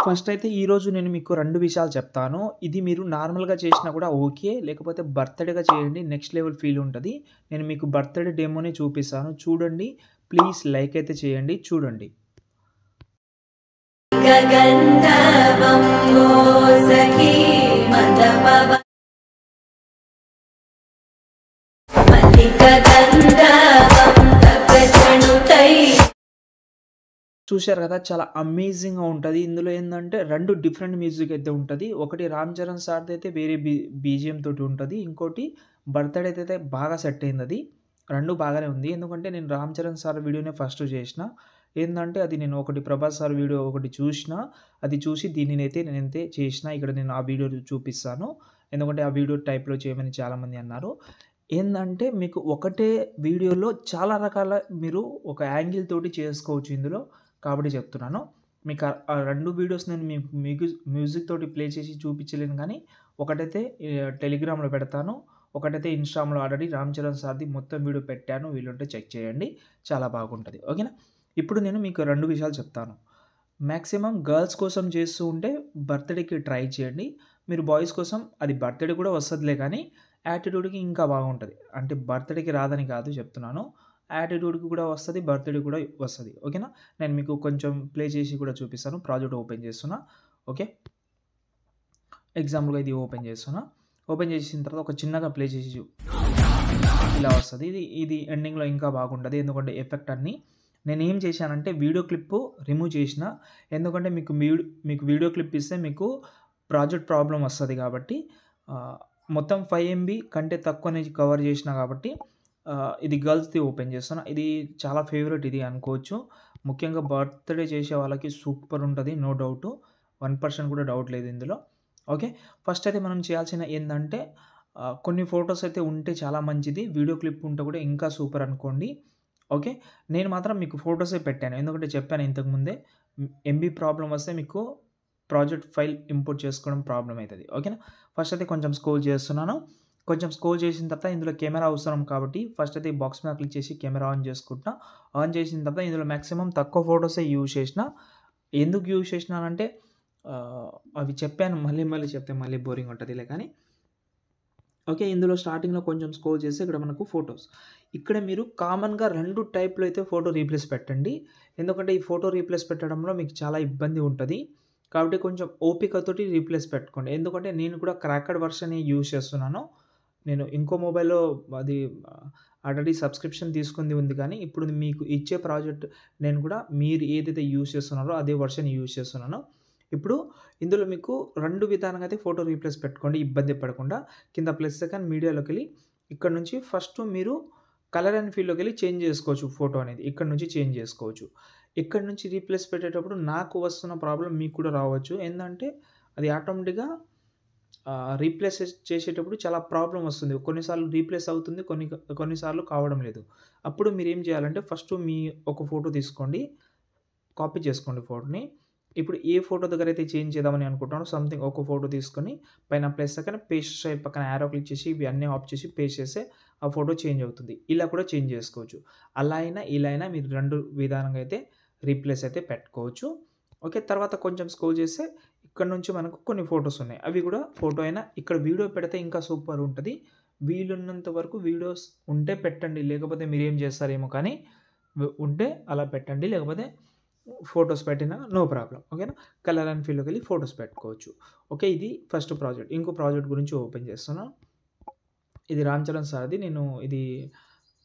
First అయితే ఈరోజు నేను మీకు 2 విషయాలు చెప్తాను. ఇది మీరు నార్మల్‌గా చేసినా కూడా ఓకే. లేకపోతే బర్త్‌డేగా చేయండి. నెక్స్ట్ లెవెల్ ఫీల్ ఉంటది. నేను మీకు బర్త్‌డే డెమోని చూపిస్తాను. చూడండి. ప్లీజ్ లైక్ అయితే చేయండి. చూడండి. గగంధవం సఖీ మందపవ మల్లిక గంధవం తగచణుతై. చూశారు కదా! చాలా అమేజింగ్‌గా ఉంటది. ఇందులో ఏందంటే 2 డిఫరెంట్ మ్యూజిక్ అయితే ఉంటది. ఒకటి 'రామ్ చరణ్' సార్‌దయితే వేరే బీజీఎం తోటి ఉంటది. ఇంకోటి బర్త్‌డేదయితే బాగా సెట్ అయిందది. 2 బాగానే ఉంది. ఎందుకంటే నేను 'రామ్ చరణ్' సార్ వీడియోనే ఫస్ట్ చేషిన. ఏందంటే అది నేను ఒకటి 'ప్రభాస్' సార్ వీడియో ఒకటి చూషిన. అది చూసి నేనైతే చేషిన. ఇక్కడ నేను ఆ వీడియో చూపిస్తాను. ఎందుకంటే ఆ వీడియో టైప్‌లో చేయమని చాలామంది అన్నారు. ఏందంటే మీకు ఒకటే వీడియోలో చాలా రకాల మీరు ఒక యాంగిల్ తోటి చేసుకోవచ్చు ఇందులో. కాబట్టి చెప్తున్నాను. మీకు ఆ 2 వీడియోస్ నేను మీకు మ్యూజిక్ తోటి ప్లే చేసి చూపించలేను గానీ, ఒకటైతే టెలిగ్రామ్‌లో పెడతాను. ఒకటైతే ఇన్‌స్టాగ్రామ్‌లో ఆల్రెడీ 'రామ్ చరణ్' సార్‌ది మొత్తం వీడియో పెట్టాను. వీలుంటే చెక్ చేయండి. చాలా బాగుంటది. ఓకేనా? ఇప్పుడు నేను మీకు 2 విషయాలు చెప్తాను. మాక్సిమం గర్ల్స్ కోసం చేస్తూ ఉంటే బర్త్‌డేకి ట్రై చేయండి. మీరు బాయ్స్ కోసం అది బర్త్‌డే కూడా వస్తదిలే కానీ, యాటిట్యూడ్‌కి ఇంకా బాగుంటది. అంటే బర్త్‌డేకి రాదని కాదు చెప్తున్నాను. యాటిట్యూడ్‌కి కూడా వస్తది. బర్త్‌డే కూడా వస్తది. ఓకేనా? నేను మీకు కొంచెం ప్లే చేసి కూడా చూపిస్తాను. ప్రాజెక్ట్ ఓపెన్ చేస్తున్నా. ఓకే. ఎగ్జాంపుల్‌గా ఇది ఓపెన్ చేస్తున్నా. ఓపెన్ చేసిన తర్వాత ఒక చిన్నగా ప్లే చేసి ఇలా వస్తది. ఇది ఎండింగ్‌లో ఇంకా బాగుంటది. ఎందుకంటే ఎఫెక్ట్ అన్నీ నేనేం చేశానంటే వీడియో క్లిప్పు రిమూవ్ చేసిన. ఎందుకంటే మీకు వీడియో క్లిప్ ఇస్తే మీకు ప్రాజెక్ట్ ప్రాబ్లమ్ వస్తది కాబట్టి మొత్తం 5 ఎంబీ కంటే తక్కువనే కవర్ చేసినా కాబట్టి ఇది గర్ల్స్‌ది ఓపెన్ చేస్తున్నా. ఇది చాలా ఫేవరెట్ ఇది అనుకోవచ్చు. ముఖ్యంగా బర్త్‌డే చేసే వాళ్ళకి సూపర్ ఉంటది. No doubt. 1% కూడా డౌట్ లేదు ఇందులో. ఓకే. ఫస్ట్ అయితే మనం చేయాల్సిన ఏందంటే కొన్ని ఫోటోస్ అయితే ఉంటే చాలా మంచిది. వీడియో క్లిప్ ఉంటే కూడా ఇంకా సూపర్ అనుకోండి. ఓకే. నేను మాత్రం మీకు ఫోటోసే పెట్టాను. ఎందుకంటే చెప్పాను ఇంతకుముందే ఎంబీ ప్రాబ్లమ్ వస్తే మీకు ప్రాజెక్ట్ ఫైల్ ఇంపోర్ట్ చేసుకోవడం ప్రాబ్లమ్ అయితది. ఓకేనా? ఫస్ట్ అయితే కొంచెం స్క్రోల్ చేస్తున్నాను. కొంచెం స్క్రోల్ చేసిన తర్వాత ఇందులో కెమెరా అవసరం కాబట్టి ఫస్ట్ అయితే ఈ బాక్స్ మీద క్లిక్ చేసి కెమెరా ఆన్ చేసుకుంటున్నా. ఆన్ చేసిన తర్వాత ఇందులో మాక్సిమం తక్కువ ఫోటోసే యూజ్ చేసిన. ఎందుకు యూజ్ చేసినానంటే అవి చెప్పాను. మళ్ళీ చెప్తే మళ్ళీ బోరింగ్ ఉంటదిలే కానీ ఓకే. ఇందులో స్టార్టింగ్‌లో కొంచెం స్క్రోల్ చేస్తే ఇక్కడ మనకు ఫోటోస్. ఇక్కడ మీరు కామన్‌గా 2 టైప్‌లో అయితే ఫోటో రీప్లేస్ పెట్టండి. ఎందుకంటే ఈ ఫోటో రీప్లేస్ పెట్టడంలో మీకు చాలా ఇబ్బంది ఉంటది. కాబట్టి కొంచెం ఓపికతోటి రీప్లేస్ పెట్టుకోండి. ఎందుకంటే నేను కూడా క్రాక్డ్ వర్షనే యూజ్ చేస్తున్నాను. నేను ఇంకో మొబైల్‌లో అది ఆల్రెడీ సబ్స్క్రిప్షన్ తీసుకుంది ఉంది కానీ, ఇప్పుడు మీకు ఇచ్చే ప్రాజెక్ట్ నేను కూడా మీరు ఏదైతే యూజ్ చేస్తున్నారో అదే వర్షన్ యూజ్ చేస్తున్నాను. ఇప్పుడు ఇందులో మీకు 2 విధానంగా అయితే ఫోటో రీప్లేస్ పెట్టుకోండి ఇబ్బంది పడకుండా. కింద ప్లస్ ఐకాన్ మీడియాలోకెళ్ళి ఇక్కడ నుంచి ఫస్ట్ మీరు కలర్ అండ్ ఫీల్డ్‌లోకెళ్ళి చేంజ్ చేసుకోవచ్చు ఫోటో అనేది. ఇక్కడ నుంచి చేంజ్ చేసుకోవచ్చు. ఇక్కడ నుంచి రీప్లేస్ పెట్టేటప్పుడు నాకు వస్తున్న ప్రాబ్లమ్ మీకు కూడా రావచ్చు. ఏందంటే అది ఆటోమేటిక్‌గా రీప్లేస్ చేసేటప్పుడు చాలా ప్రాబ్లమ్ వస్తుంది. కొన్నిసార్లు రీప్లేస్ అవుతుంది. కొన్నిసార్లు కావడం లేదు. అప్పుడు మీరేం చేయాలంటే ఫస్ట్ మీ ఒక ఫోటో తీసుకోండి. కాపీ చేసుకోండి ఫోటోని. ఇప్పుడు ఏ ఫోటో దగ్గరైతే చేంజ్ చేద్దామని అనుకుంటున్నానో సంథింగ్ ఒక ఫోటో తీసుకొని పైన ప్లస్ ఐకాన్ పేస్ట్ సైడ్ పక్కన యారో క్లిక్ చేసి ఇవి అన్నీ ఆఫ్ చేసి పేస్ట్ చేస్తే ఆ ఫోటో చేంజ్ అవుతుంది. ఇలా కూడా చేంజ్ చేసుకోవచ్చు. అలా అయినా ఇలా అయినా మీరు 2 విధానంగా అయితే రీప్లేస్ అయితే పెట్టుకోవచ్చు. ఓకే. తర్వాత కొంచెం స్క్రోల్ చేస్తే ఇక్కడ నుంచి మనకు కొన్ని ఫోటోస్ ఉన్నాయి. అవి కూడా ఫోటో అయినా ఇక్కడ వీడియో పెడితే ఇంకా సూపర్ ఉంటది. వీలున్నంత వరకు వీడియోస్ ఉంటే పెట్టండి. లేకపోతే మీరేం చేస్తారేమో కానీ ఉంటే అలా పెట్టండి. లేకపోతే ఫోటోస్ పెట్టినా నో ప్రాబ్లమ్. ఓకేనా? కలర్ అండ్ ఫీల్డ్‌లోకెళ్ళి ఫోటోస్ పెట్టుకోవచ్చు. ఓకే. ఇది ఫస్ట్ ప్రాజెక్ట్. ఇంకో ప్రాజెక్ట్ గురించి ఓపెన్ చేస్తున్నా. ఇది 'రామ్ చరణ్' సార్‌ది. నేను ఇది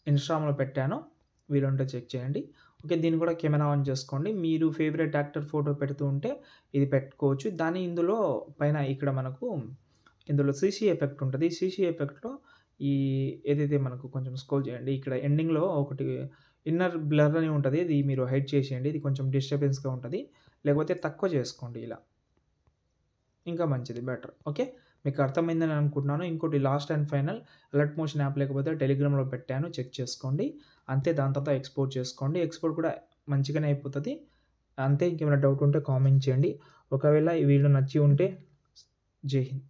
ఇన్‌స్టాగ్రామ్‌లో పెట్టాను. వీలుంటే చెక్ చేయండి. ఓకే. దీన్ని కూడా కెమెరా ఆన్ చేసుకోండి. మీరు ఫేవరెట్ యాక్టర్ ఫోటో పెడుతూ ఉంటే ఇది పెట్టుకోవచ్చు. ఇందులో పైన ఇక్కడ మనకు ఇందులో సీసీ ఎఫెక్ట్ ఉంటది. సీసీ ఎఫెక్ట్‌లో ఈ ఏదైతే మనకు కొంచెం స్క్రోల్ చేయండి. ఇక్కడ ఎండింగ్‌లో ఒకటి ఇన్నర్ బ్లర్ అని ఉంటది. ఇది మీరు హైడ్ చేసేయండి. ఇది కొంచెం డిస్టర్బెన్స్‌గా ఉంటది. లేకపోతే తక్కువ చేసుకోండి ఇలా. ఇంకా మంచిది బెటర్. ఓకే. మీకు అర్థమైందని అనుకుంటున్నాను. ఇంకోటి last and final alert motion app లేకపోతే టెలిగ్రామ్‌లో పెట్టాను. చెక్ చేసుకోండి. అంతే దాని తర్వాత ఎక్స్‌పోర్ట్ చేసుకోండి. ఎక్స్‌పోర్ట్ కూడా మంచిగానే అయిపోతది. అంతే ఇంకేమైనా డౌట్ ఉంటే కామెంట్ చేయండి. ఒకవేళ ఈ వీడియో నచ్చి ఉంటే జై హింద్.